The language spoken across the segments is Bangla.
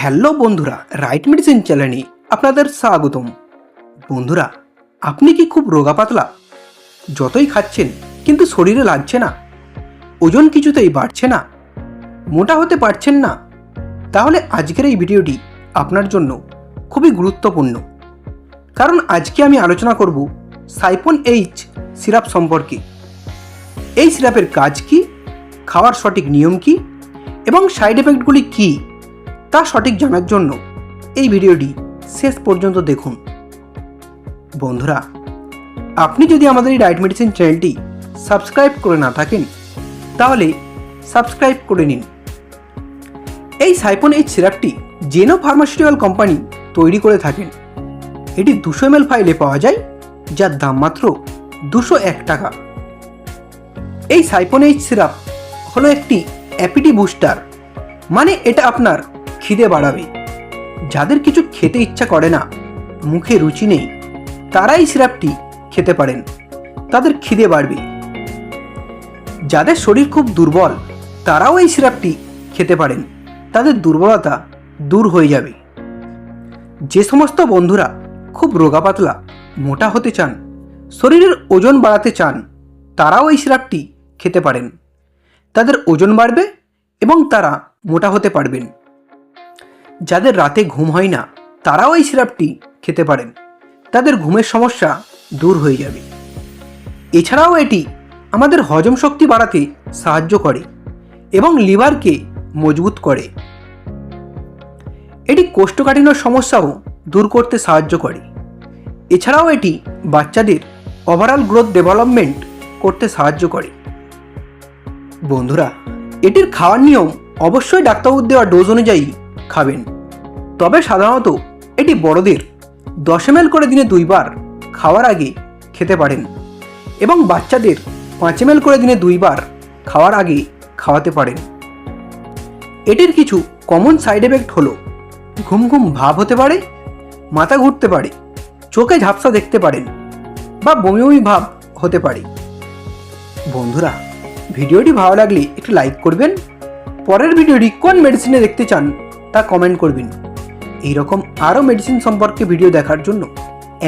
হ্যালো বন্ধুরা, রাইট মেডিসিন চ্যানেলে আপনাদের স্বাগতম। বন্ধুরা, আপনি কি খুব রোগা পাতলা? যতই খাচ্ছেন কিন্তু শরীরে লাগছে না, ওজন কিছুতেই বাড়ছে না, মোটা হতে পারছেন না? তাহলে আজকের এই ভিডিওটি আপনার জন্য খুবই গুরুত্বপূর্ণ। কারণ আজকে আমি আলোচনা করব সাইপন এইচ সিরাপ সম্পর্কে। এই সিরাপের কাজ কি, খাওয়ার সঠিক নিয়ম কি এবং সাইড এফেক্টগুলি কী তা সঠিক জানার জন্য এই ভিডিওটি শেষ পর্যন্ত দেখুন। বন্ধুরা, আপনি যদি আমাদের এই রাইট মেডিসিন চ্যানেলটি সাবস্ক্রাইব করে না থাকেন তাহলে সাবস্ক্রাইব করে নিন। এই সাইপন এইচ সিরাপটি জেনো ফার্মাসিউটিক্যাল কোম্পানি তৈরি করে থাকেন। এটি 200 ml ফাইলে পাওয়া যায়, যার দাম মাত্র 201 টাকা। এই সাইপন এইচ সিরাপ হলো একটি অ্যাপিটি বুস্টার, মানে এটা আপনার খিদে বাড়াবে। যাদের কিছু খেতে ইচ্ছা করে না, মুখে রুচি নেই, তারা এই সিরাপটি খেতে পারেন, তাদের খিদে বাড়বে। যাদের শরীর খুব দুর্বল, তারাও এই সিরাপটি খেতে পারেন, তাদের দুর্বলতা দূর হয়ে যাবে। যে সমস্ত বন্ধুরা খুব রোগা পাতলা, মোটা হতে চান, শরীরের ওজন বাড়াতে চান, তারাও এই সিরাপটি খেতে পারেন, তাদের ওজন বাড়বে এবং তারা মোটা হতে পারবেন। যাদের রাতে ঘুম হয় না, তারাও এই সিরাপটি খেতে পারেন, তাদের ঘুমের সমস্যা দূর হয়ে যাবে। এছাড়াও এটি আমাদের হজম শক্তি বাড়াতে সাহায্য করে এবং লিভারকে মজবুত করে। এটি কোষ্ঠকাঠিন্যর সমস্যাও দূর করতে সাহায্য করে। এছাড়াও এটি বাচ্চাদের ওভারঅল গ্রোথ ডেভেলপমেন্ট করতে সাহায্য করে। বন্ধুরা, এটির খাওয়ার নিয়ম অবশ্যই ডাক্তারবাবুর দেওয়া ডোজ অনুযায়ী খাবেন। তবে সাধারণত এটি বড়দের 10 ml করে দিনে 2 বার খাওয়ার আগে খেতে পারেন এবং বাচ্চাদের 5 ml করে দিনে 2 বার খাওয়ার আগে খাওয়াতে পারেন। এটির কিছু কমন সাইড এফেক্ট হলো ঘুম ঘুম ভাব হতে পারে, মাথা ঘুরতে পারে, চোখে ঝাপসা দেখতে পারেন বা বমি বমি ভাব হতে পারে। বন্ধুরা, ভিডিওটি ভালো লাগলে একটু লাইক করবেন। পরের ভিডিওটি কোন মেডিসিনে দেখতে চান তা কমেন্ট করবেন। এইরকম আরও মেডিসিন সম্পর্কে ভিডিও দেখার জন্য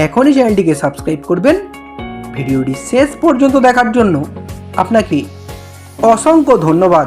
এখনই চ্যানেলটিকে সাবস্ক্রাইব করবেন। ভিডিওটি শেষ পর্যন্ত দেখার জন্য আপনাকে অসংখ্য ধন্যবাদ।